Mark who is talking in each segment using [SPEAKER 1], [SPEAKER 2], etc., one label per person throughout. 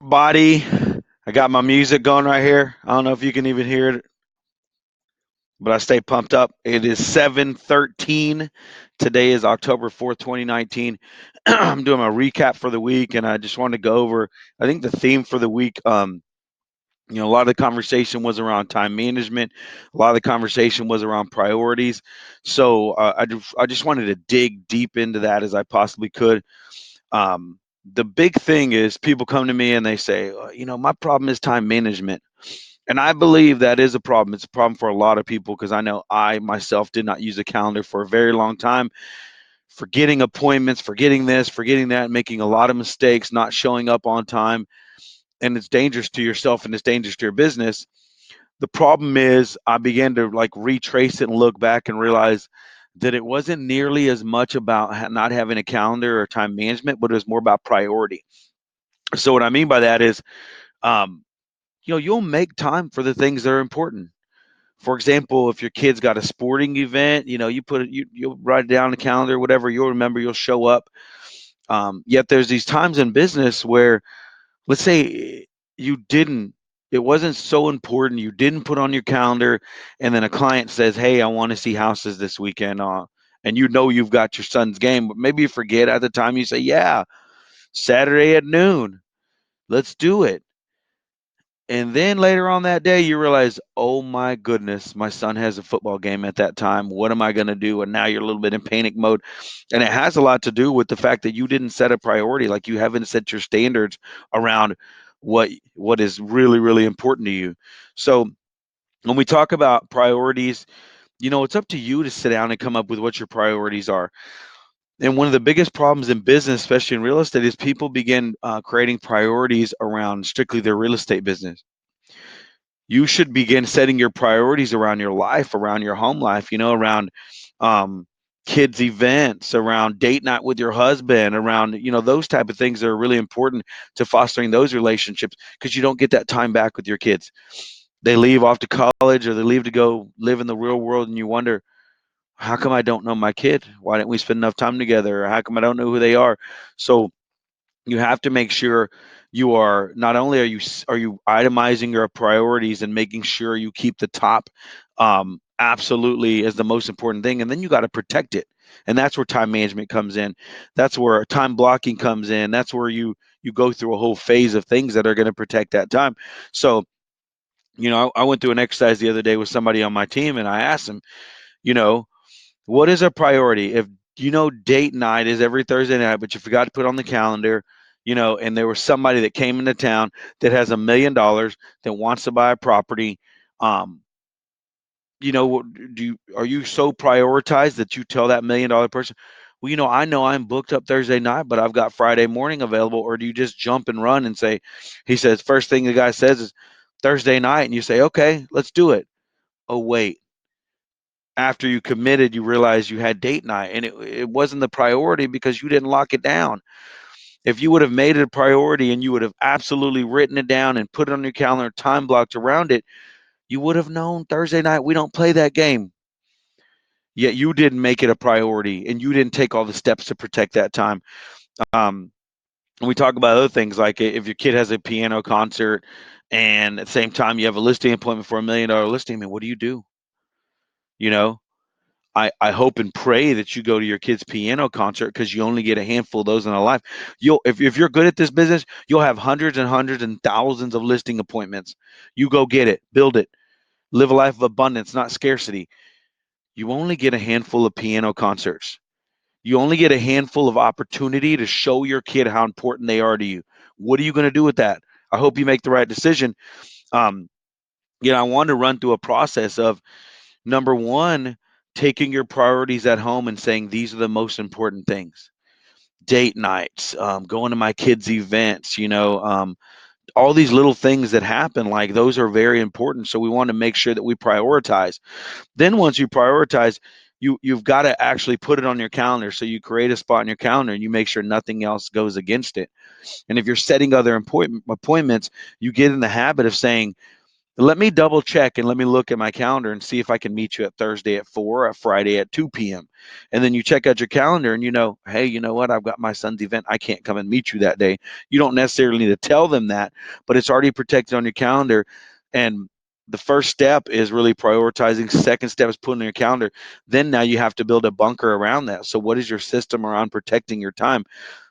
[SPEAKER 1] Body, I got my music going right here. I don't know if you can even hear it, but I stay pumped up. It is 7:13. Today is October 4th, 2019. I'm doing my recap for the week, and I just wanted to go over. I think the theme for the week, a lot of the conversation was around time management. A lot of the conversation was around priorities. So I just wanted to dig deep into that as I possibly could. The big thing is people come to me and they say, my problem is time management. And I believe that is a problem. It's a problem for a lot of people because I know I myself did not use a calendar for a very long time, forgetting appointments, forgetting this, forgetting that, making a lot of mistakes, not showing up on time. And it's dangerous to yourself and it's dangerous to your business. The problem is I began to like retrace it and look back and realize that it wasn't nearly as much about not having a calendar or time management, but it was more about priority. So what I mean by that is, um, you'll make time for the things that are important. For example, if your kid's got a sporting event, you put it, you'll write it down on the calendar, whatever. You'll remember, you'll show up. Yet there's these times in business where, let's say, you didn't. It wasn't so important. You didn't put on your calendar, and then a client says, "Hey, I want to see houses this weekend," and you've got your son's game, but maybe you forget at the time. You say, "Yeah, Saturday at noon, let's do it." And then later on that day, you realize, oh my goodness, my son has a football game at that time. What am I going to do? And now you're a little bit in panic mode. And it has a lot to do with the fact that you didn't set a priority, like you haven't set your standards around what is really, really important to you. So when we talk about priorities, it's up to you to sit down and come up with what your priorities are. And one of the biggest problems in business, especially in real estate, is people begin creating priorities around strictly their real estate business. You should begin setting your priorities around your life, around your home life, around um, kids events, around date night with your husband, around, those type of things that are really important to fostering those relationships because you don't get that time back with your kids. They leave off to college or they leave to go live in the real world and you wonder, how come I don't know my kid? Why didn't we spend enough time together? Or how come I don't know who they are? So you have to make sure you are not only are you itemizing your priorities and making sure you keep the top absolutely as the most important thing, and then you got to protect it. And that's where time management comes in. That's where time blocking comes in. That's where you go through a whole phase of things that are going to protect that time. So I went through an exercise the other day with somebody on my team and I asked them, you know what is a priority? If date night is every Thursday night, but you forgot to put on the calendar, and there was somebody that came into town that has $1 million that wants to buy a property, um, are you so prioritized that you tell that $1 million person, well, I know I'm booked up Thursday night, but I've got Friday morning available, or do you just jump and run and say, he says, first thing the guy says is Thursday night, and you say, okay, let's do it. Oh, wait, after you committed, you realized you had date night and it wasn't the priority because you didn't lock it down. If you would have made it a priority and you would have absolutely written it down and put it on your calendar, time blocked around it, you would have known Thursday night we don't play that game. Yet you didn't make it a priority and you didn't take all the steps to protect that time. Um, and we talk about other things like if your kid has a piano concert and at the same time you have a listing appointment for $1 million listing, I mean, what do you do? You know, I hope and pray that you go to your kid's piano concert because you only get a handful of those in a life. If you're good at this business, you'll have hundreds and hundreds and thousands of listing appointments. You go get it, build it, live a life of abundance, not scarcity. You only get a handful of piano concerts. You only get a handful of opportunity to show your kid how important they are to you. What are you going to do with that? I hope you make the right decision. Um, I want to run through a process of number one, taking your priorities at home and saying these are the most important things. Date nights, going to my kids' events, all these little things that happen, like those are very important. So we want to make sure that we prioritize. Then once you prioritize, you've got to actually put it on your calendar. So you create a spot in your calendar and you make sure nothing else goes against it. And if you're setting other appointments, you get in the habit of saying, Let me double check and let me look at my calendar and see if I can meet you at Thursday at 4 or Friday at 2 p.m. And then you check out your calendar and you know, hey, you know what? I've got my son's event. I can't come and meet you that day. You don't necessarily need to tell them that, but it's already protected on your calendar. And the first step is really prioritizing. Second step is putting in your calendar. Then now you have to build a bunker around that. So what is your system around protecting your time?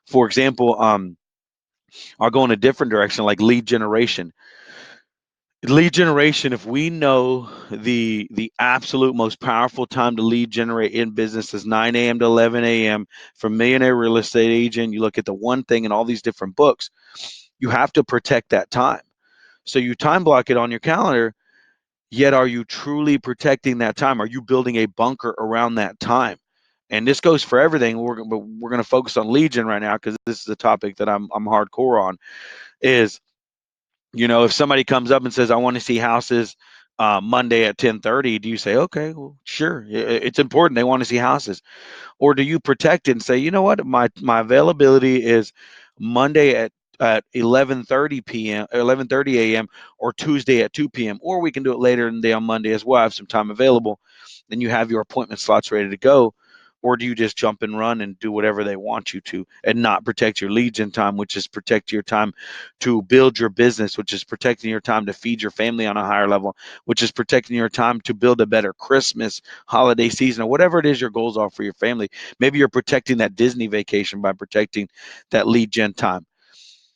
[SPEAKER 1] For example, I'll go in a different direction, like lead generation. Lead generation, if we know the absolute most powerful time to lead generate in business is 9 a.m. to 11 a.m. from Millionaire Real Estate Agent, you look at the one thing in all these different books, you have to protect that time. So you time block it on your calendar, yet are you truly protecting that time? Are you building a bunker around that time? And this goes for everything. We're going to focus on lead gen right now because this is a topic that I'm hardcore on. Is, you know, if somebody comes up and says, I want to see houses Monday at 10:30, do you say, okay, well, sure, it's important, they want to see houses? Or do you protect it and say, you know what, my availability is Monday at 11:30 p.m. 11:30 a.m. or Tuesday at 2 p.m. Or we can do it later in the day on Monday as well. I have some time available. Then you have your appointment slots ready to go. Or do you just jump and run and do whatever they want you to and not protect your leads in time, which is protect your time to build your business, which is protecting your time to feed your family on a higher level, which is protecting your time to build a better Christmas holiday season, or whatever it is your goals are for your family. Maybe you're protecting that Disney vacation by protecting that lead gen time.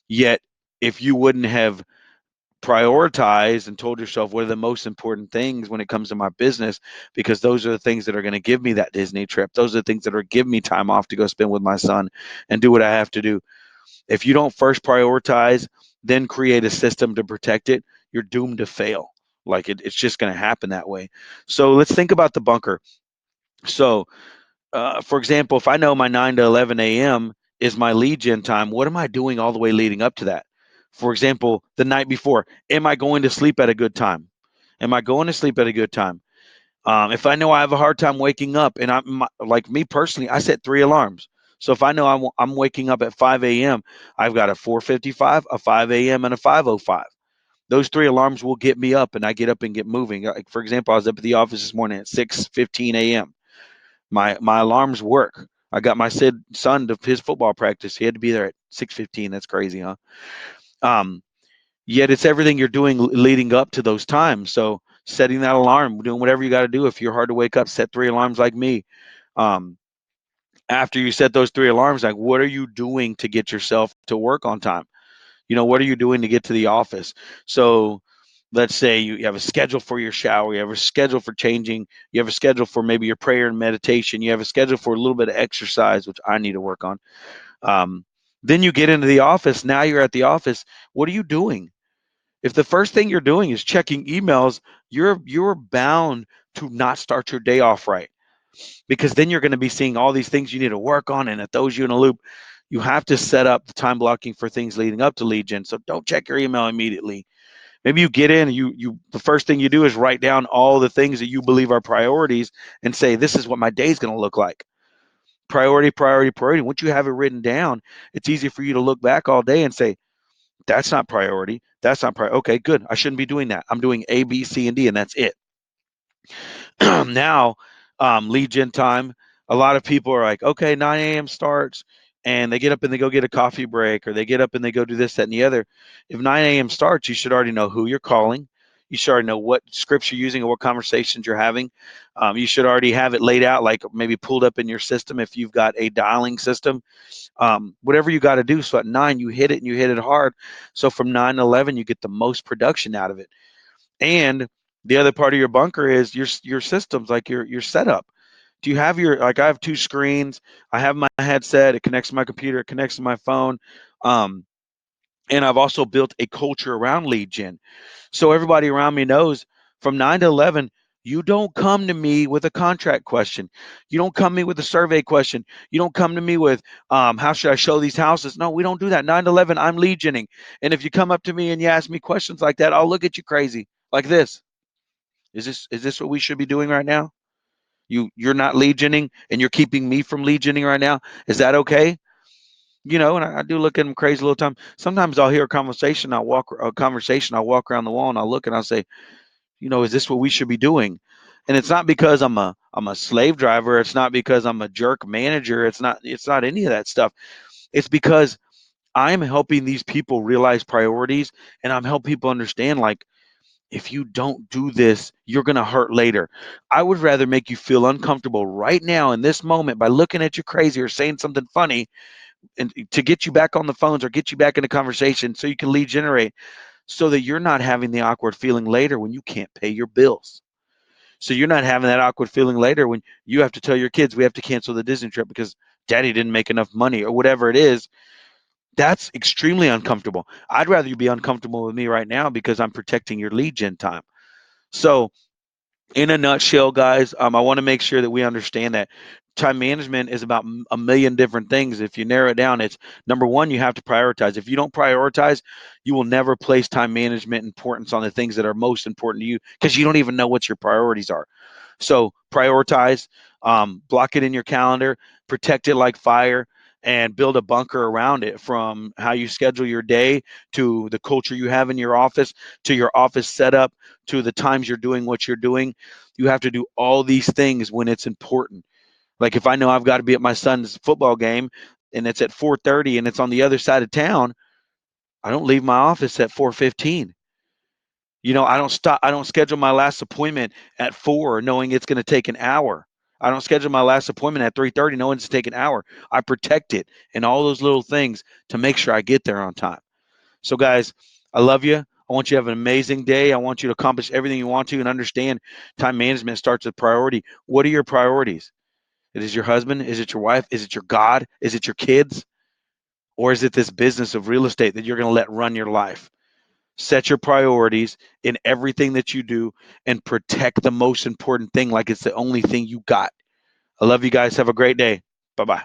[SPEAKER 1] Yet, if you wouldn't have prioritized and told yourself what are the most important things when it comes to my business, because those are the things that are going to give me that Disney trip, those are the things that are give me time off to go spend with my son and do what I have to do. If you don't first prioritize, then create a system to protect it, you're doomed to fail. Like it's just going to happen that way. So let's think about the bunker. So for example, if I know my 9 to 11 a.m. is my lead gen time, what am I doing all the way leading up to that? For example, the night before, am I going to sleep at a good time? Am I going to sleep at a good time? If I know I have a hard time waking up, and like me personally, I set 3 alarms. So if I know I'm waking up at 5 a.m., I've got a 4:55, a 5 a.m., and a 5:05. Those 3 alarms will get me up, and I get up and get moving. Like for example, I was up at the office this morning at 6:15 a.m. My alarms work. I got my son to his football practice. He had to be there at 6:15. That's crazy, huh? Um, Yet it's everything you're doing leading up to those times. So setting that alarm, doing whatever you got to do. If you're hard to wake up, set 3 alarms like me. Um, After you set those 3 alarms, like what are you doing to get yourself to work on time? You know, what are you doing to get to the office? So let's say you have a schedule for your shower, you have a schedule for changing, you have a schedule for maybe your prayer and meditation, you have a schedule for a little bit of exercise, which I need to work on. Um, then you get into the office. Now you're at the office. What are you doing? If the first thing you're doing is checking emails, you're bound to not start your day off right, because then you're going to be seeing all these things you need to work on, and it throws you in a loop. You have to set up the time blocking for things leading up to lead gen. So don't check your email immediately. Maybe you get in, you the first thing you do is write down all the things that you believe are priorities and say, this is what my day is going to look like. Priority, priority, priority. Once you have it written down, it's easy for you to look back all day and say, that's not priority. That's not priority. Okay, good. I shouldn't be doing that. I'm doing A, B, C, and D, and that's it. Now, lead gen time. A lot of people are like, okay, 9 a.m. starts, and they get up and they go get a coffee break, or they get up and they go do this, that, and the other. If 9 a.m. starts, you should already know who you're calling. You should already know what scripts you're using or what conversations you're having. You should already have it laid out, like maybe pulled up in your system if you've got a dialing system. Whatever you got to do. So at 9, you hit it and you hit it hard. So from 9 to 11, you get the most production out of it. And the other part of your bunker is your systems, like your setup. Do you have your, like I have 2 screens, I have my headset, it connects to my computer, it connects to my phone. Um, and I've also built a culture around lead gen. So everybody around me knows from 9 to 11, you don't come to me with a contract question. You don't come to me with a survey question. You don't come to me with, how should I show these houses? No, we don't do that. 9 to 11, I'm lead genning. And if you come up to me and you ask me questions like that, I'll look at you crazy like this. Is this what we should be doing right now? You're not lead genning and you're keeping me from lead genning right now. Is that okay? And I do look at them crazy a little time. Sometimes I'll hear a conversation, I'll walk around the wall and I'll look and I'll say, is this what we should be doing? And it's not because I'm a slave driver. It's not because I'm a jerk manager. It's not any of that stuff. It's because I'm helping these people realize priorities, and I'm helping people understand, like, if you don't do this, you're going to hurt later. I would rather make you feel uncomfortable right now in this moment by looking at you crazy or saying something funny, and to get you back on the phones or get you back in a conversation so you can lead generate, so that you're not having the awkward feeling later when you can't pay your bills. So you're not having that awkward feeling later when you have to tell your kids, we have to cancel the Disney trip because daddy didn't make enough money or whatever it is. That's extremely uncomfortable. I'd rather you be uncomfortable with me right now because I'm protecting your lead gen time. So, in a nutshell, guys, I want to make sure that we understand that time management is about a million different things. If you narrow it down, it's number one, you have to prioritize. If you don't prioritize, you will never place time management importance on the things that are most important to you because you don't even know what your priorities are. So prioritize, block it in your calendar, protect it like fire, and build a bunker around it, from how you schedule your day to the culture you have in your office to your office setup to the times you're doing what you're doing. You have to do all these things when it's important. Like if I know I've got to be at my son's football game and it's at 4:30 and it's on the other side of town, I don't leave my office at 4:15. I don't schedule my last appointment at 4 knowing it's going to take an hour. I don't schedule my last appointment at 3:30 knowing it's going to take an hour. I protect it and all those little things to make sure I get there on time. So guys, I love you. I want you to have an amazing day. I want you to accomplish everything you want to, and understand time management starts with priority. What are your priorities? Is it your husband? Is it your wife? Is it your God? Is it your kids? Or is it this business of real estate that you're going to let run your life? Set your priorities in everything that you do and protect the most important thing like it's the only thing you got. I love you guys. Have a great day. Bye bye.